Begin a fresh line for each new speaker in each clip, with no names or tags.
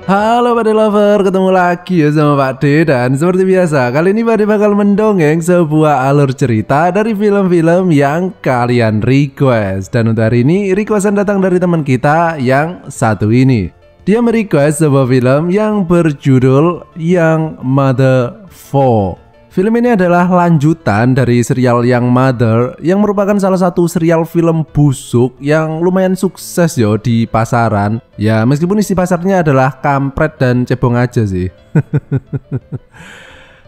Halo Pak De Lover, ketemu lagi ya sama Pak De. Dan seperti biasa, kali ini Pak De bakal mendongeng sebuah alur cerita dari film-film yang kalian request. Dan untuk hari ini, requestan datang dari teman kita yang satu ini. Dia merequest sebuah film yang berjudul Young Mother 4. Film ini adalah lanjutan dari serial Young Mother yang merupakan salah satu serial film busuk yang lumayan sukses yo di pasaran. Ya meskipun isi pasarnya adalah kampret dan cebong aja sih.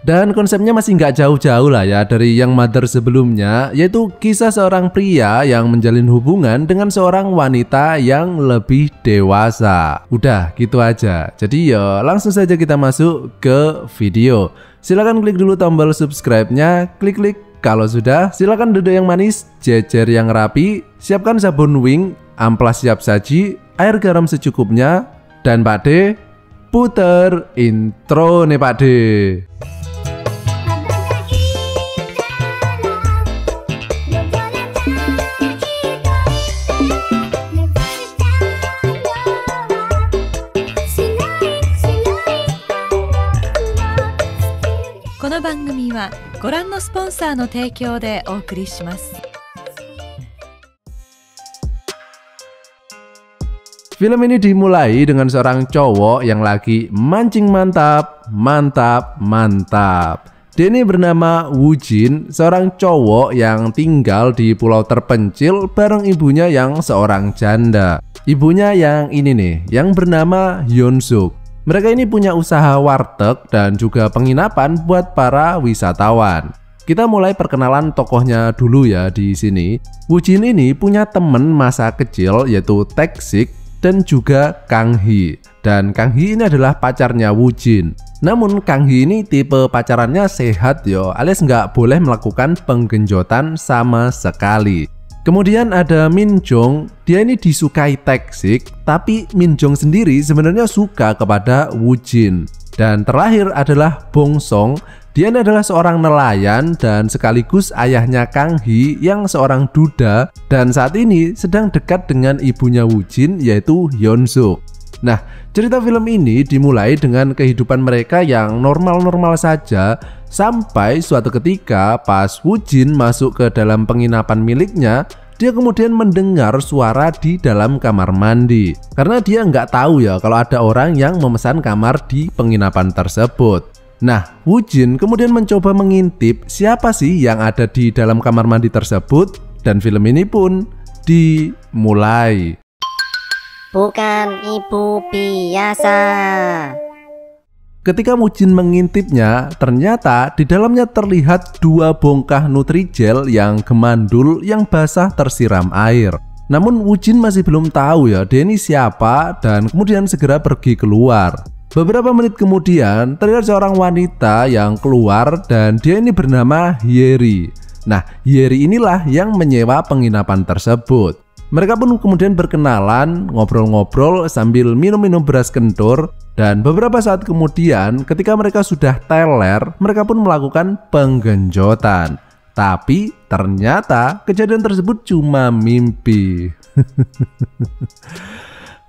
Dan konsepnya masih nggak jauh-jauh lah ya dari Young Mother sebelumnya, yaitu kisah seorang pria yang menjalin hubungan dengan seorang wanita yang lebih dewasa. Udah gitu aja. Jadi ya langsung saja kita masuk ke video. Silahkan klik dulu tombol subscribe-nya, klik-klik. Kalau sudah, silahkan duduk yang manis, jejer yang rapi, siapkan sabun wing, amplas siap saji, air garam secukupnya, dan Pak De puter intro nih Pak De. Film ini dimulai dengan seorang cowok yang lagi mancing mantap. Dia ini bernama Woojin, seorang cowok yang tinggal di pulau terpencil bareng ibunya yang seorang janda. Ibunya yang ini nih, yang bernama Hyunsuk. Mereka ini punya usaha warteg dan juga penginapan buat para wisatawan. Kita mulai perkenalan tokohnya dulu ya di sini. Woojin ini punya temen masa kecil yaitu Tae-sik dan juga Kang Hee. Dan Kang Hee ini adalah pacarnya Woojin. Namun Kang Hee ini tipe pacarannya sehat yo, alias nggak boleh melakukan penggenjotan sama sekali. Kemudian ada Min Jong, dia ini disukai Tae-sik, tapi Min Jong sendiri sebenarnya suka kepada Woojin. Dan terakhir adalah Bong Song, dia ini adalah seorang nelayan dan sekaligus ayahnya Kang Hee yang seorang duda dan saat ini sedang dekat dengan ibunya Woojin yaitu Hyunsuk. Nah, cerita film ini dimulai dengan kehidupan mereka yang normal-normal saja sampai suatu ketika pas Woojin masuk ke dalam penginapan miliknya, dia kemudian mendengar suara di dalam kamar mandi. Karena dia nggak tahu ya kalau ada orang yang memesan kamar di penginapan tersebut. Nah, Woojin kemudian mencoba mengintip siapa sih yang ada di dalam kamar mandi tersebut dan film ini pun dimulai.
Bukan ibu biasa.
Ketika Woojin mengintipnya, ternyata di dalamnya terlihat dua bongkah Nutrijel yang gemandul yang basah tersiram air. Namun Woojin masih belum tahu ya dia ini siapa dan kemudian segera pergi keluar. Beberapa menit kemudian terlihat seorang wanita yang keluar dan dia ini bernama Hyeri. Nah, Hyeri inilah yang menyewa penginapan tersebut. Mereka pun kemudian berkenalan, ngobrol-ngobrol sambil minum-minum beras kentur. Dan beberapa saat kemudian ketika mereka sudah teler, mereka pun melakukan penggenjotan. Tapi ternyata kejadian tersebut cuma mimpi.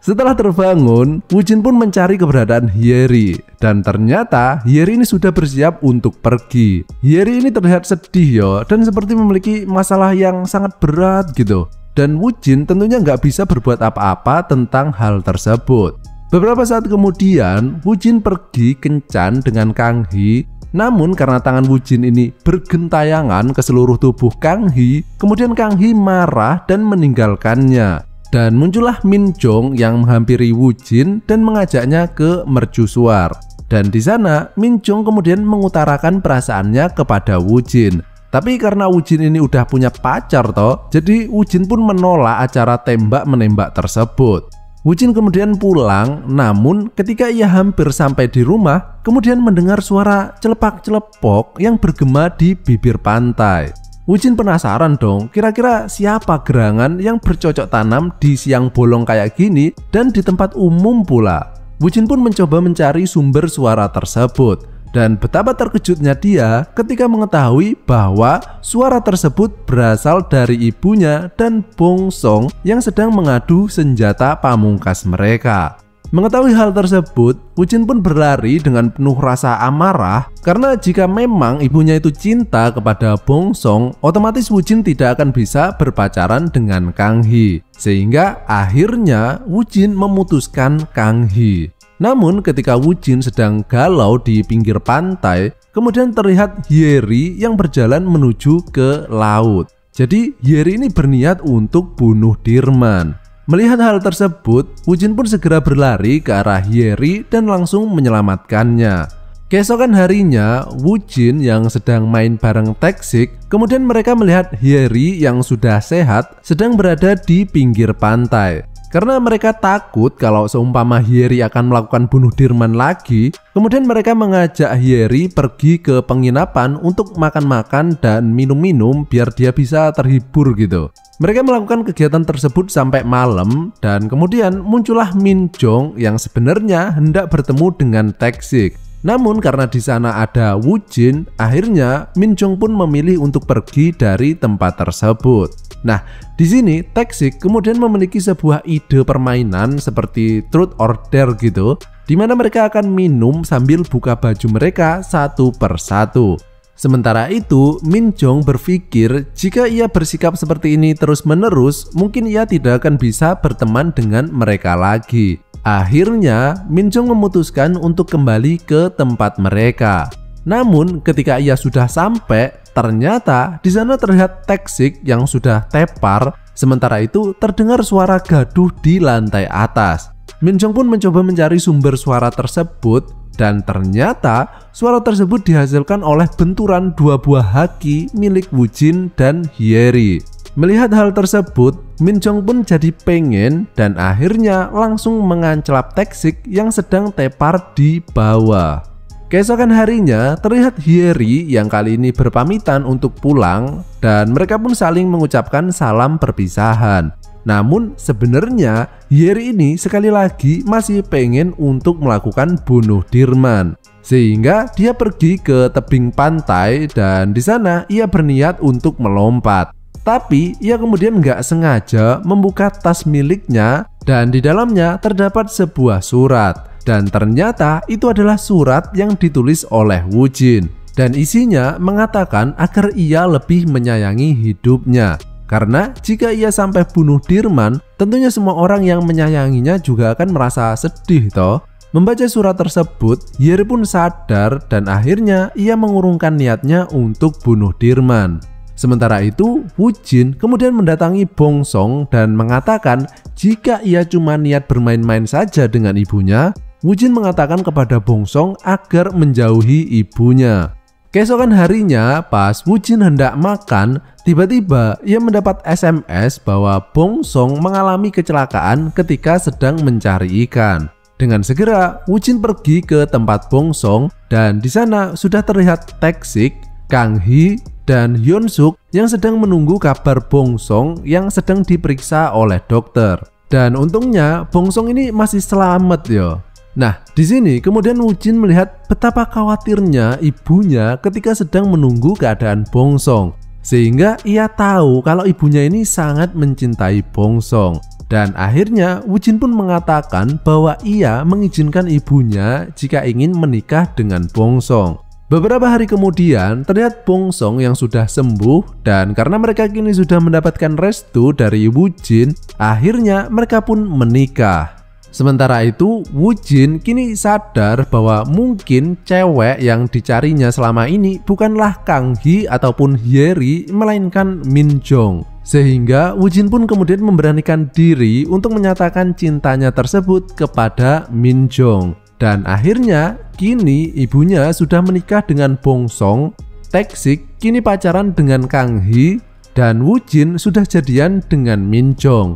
Setelah terbangun, Woojin pun mencari keberadaan Hyeri. Dan ternyata Hyeri ini sudah bersiap untuk pergi. Hyeri ini terlihat sedih yo, dan seperti memiliki masalah yang sangat berat gitu. Dan Woojin tentunya nggak bisa berbuat apa-apa tentang hal tersebut. Beberapa saat kemudian, Woojin pergi kencan dengan Kang Hee. Namun karena tangan Woojin ini bergentayangan ke seluruh tubuh Kang Hee, kemudian Kang Hee marah dan meninggalkannya. Dan muncullah Min Jong yang menghampiri Woojin dan mengajaknya ke mercusuar. Dan di sana Min Jong kemudian mengutarakan perasaannya kepada Woojin. Tapi karena Woojin ini udah punya pacar toh, jadi Woojin pun menolak acara tembak-menembak tersebut. Woojin kemudian pulang, namun ketika ia hampir sampai di rumah, kemudian mendengar suara celepak-celepok yang bergema di bibir pantai. Woojin penasaran dong, kira-kira siapa gerangan yang bercocok tanam di siang bolong kayak gini dan di tempat umum pula. Woojin pun mencoba mencari sumber suara tersebut. Dan betapa terkejutnya dia ketika mengetahui bahwa suara tersebut berasal dari ibunya dan Bong Song yang sedang mengadu senjata pamungkas mereka. Mengetahui hal tersebut, Woo-jin pun berlari dengan penuh rasa amarah karena jika memang ibunya itu cinta kepada Bong-song, otomatis Woo-jin tidak akan bisa berpacaran dengan Kang Hee. Sehingga akhirnya Woo-jin memutuskan Kang Hee. Namun ketika Woo-jin sedang galau di pinggir pantai, kemudian terlihat Hyeri yang berjalan menuju ke laut. Jadi Hyeri ini berniat untuk bunuh Dirman. Melihat hal tersebut, Woo-jin pun segera berlari ke arah Hyeri dan langsung menyelamatkannya. Keesokan harinya, Woo-jin yang sedang main bareng Tae-sik, kemudian mereka melihat Hyeri yang sudah sehat sedang berada di pinggir pantai. Karena mereka takut kalau seumpama Hyeri akan melakukan bunuh Dirman lagi, kemudian mereka mengajak Hyeri pergi ke penginapan untuk makan-makan dan minum-minum biar dia bisa terhibur gitu. Mereka melakukan kegiatan tersebut sampai malam dan kemudian muncullah Min Jong yang sebenarnya hendak bertemu dengan Tae-sik. Namun karena di sana ada Woo-jin, akhirnya Min Jong pun memilih untuk pergi dari tempat tersebut. Nah, di sini Tae-sik kemudian memiliki sebuah ide permainan seperti Truth or Dare gitu, di mana mereka akan minum sambil buka baju mereka satu persatu. Sementara itu, Min Jong berpikir jika ia bersikap seperti ini terus-menerus, mungkin ia tidak akan bisa berteman dengan mereka lagi. Akhirnya, Min Jong memutuskan untuk kembali ke tempat mereka. Namun, ketika ia sudah sampai, ternyata di sana terlihat Tae-sik yang sudah tepar. Sementara itu, terdengar suara gaduh di lantai atas. Min Jong pun mencoba mencari sumber suara tersebut dan ternyata suara tersebut dihasilkan oleh benturan dua buah haki milik Woo-jin dan Hyeri. Melihat hal tersebut, Min Jong pun jadi pengen dan akhirnya langsung menganclap Tae-sik yang sedang tepar di bawah. Keesokan harinya terlihat Hyeri yang kali ini berpamitan untuk pulang dan mereka pun saling mengucapkan salam perpisahan. Namun sebenarnya Hyeri ini sekali lagi masih pengen untuk melakukan bunuh Dirman. Sehingga dia pergi ke tebing pantai dan di sana ia berniat untuk melompat. Tapi ia kemudian nggak sengaja membuka tas miliknya dan di dalamnya terdapat sebuah surat. Dan ternyata itu adalah surat yang ditulis oleh Woo-jin. Dan isinya mengatakan agar ia lebih menyayangi hidupnya. Karena jika ia sampai bunuh Dirman, tentunya semua orang yang menyayanginya juga akan merasa sedih toh. Membaca surat tersebut, Hyeri pun sadar dan akhirnya ia mengurungkan niatnya untuk bunuh Dirman. Sementara itu, Woo-jin kemudian mendatangi Bong-song dan mengatakan jika ia cuma niat bermain-main saja dengan ibunya, Woo-jin mengatakan kepada Bong-song agar menjauhi ibunya. Keesokan harinya, pas Woo-jin hendak makan, tiba-tiba ia mendapat SMS bahwa Bong-song mengalami kecelakaan ketika sedang mencari ikan. Dengan segera, Woo-jin pergi ke tempat Bong-song dan di sana sudah terlihat Tae-sik, Kang Hee, dan Hyun-suk yang sedang menunggu kabar Bong-song yang sedang diperiksa oleh dokter. Dan untungnya Bong-song ini masih selamat yo. Nah, di sini kemudian Woo-jin melihat betapa khawatirnya ibunya ketika sedang menunggu keadaan Bong-song. Sehingga ia tahu kalau ibunya ini sangat mencintai Bong-song. Dan akhirnya Woo-jin pun mengatakan bahwa ia mengizinkan ibunya jika ingin menikah dengan Bong-song. Beberapa hari kemudian terlihat Bong-song yang sudah sembuh dan karena mereka kini sudah mendapatkan restu dari Woo-jin, akhirnya mereka pun menikah. Sementara itu, Woo-jin kini sadar bahwa mungkin cewek yang dicarinya selama ini bukanlah Kang Hee ataupun Hyeri, melainkan Min Jong. Sehingga Woo-jin pun kemudian memberanikan diri untuk menyatakan cintanya tersebut kepada Min Jong. Dan akhirnya kini ibunya sudah menikah dengan Bong-song, Tae-sik kini pacaran dengan Kang Hee, dan Woo-jin sudah jadian dengan Min Jong.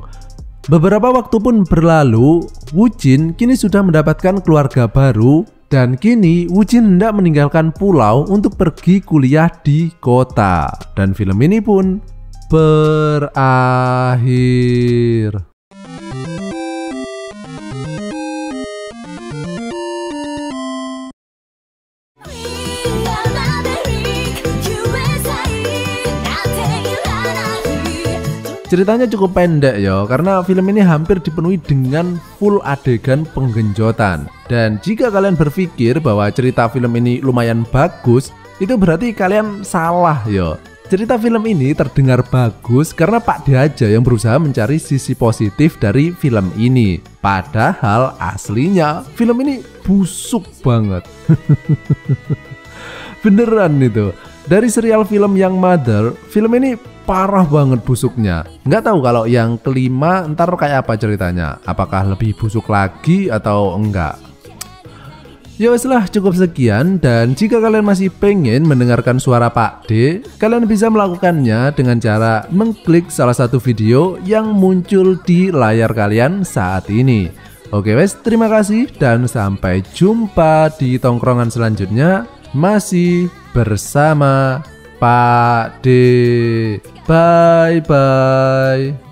Beberapa waktu pun berlalu, Woo-jin kini sudah mendapatkan keluarga baru dan kini Woo-jin hendak meninggalkan pulau untuk pergi kuliah di kota. Dan film ini pun berakhir. Ceritanya cukup pendek ya, karena film ini hampir dipenuhi dengan full adegan penggenjotan. Dan jika kalian berpikir bahwa cerita film ini lumayan bagus, itu berarti kalian salah ya. Cerita film ini terdengar bagus karena Pak D aja yang berusaha mencari sisi positif dari film ini. Padahal aslinya film ini busuk banget. Beneran itu. Dari serial film yang Mother, film ini parah banget busuknya. Nggak tahu kalau yang kelima ntar kayak apa ceritanya. Apakah lebih busuk lagi atau enggak? Ya wes lah, cukup sekian. Dan jika kalian masih pengen mendengarkan suara Pak D, kalian bisa melakukannya dengan cara mengklik salah satu video yang muncul di layar kalian saat ini. Oke wes, terima kasih dan sampai jumpa di tongkrongan selanjutnya. Masih bersama Pak D. Bye bye.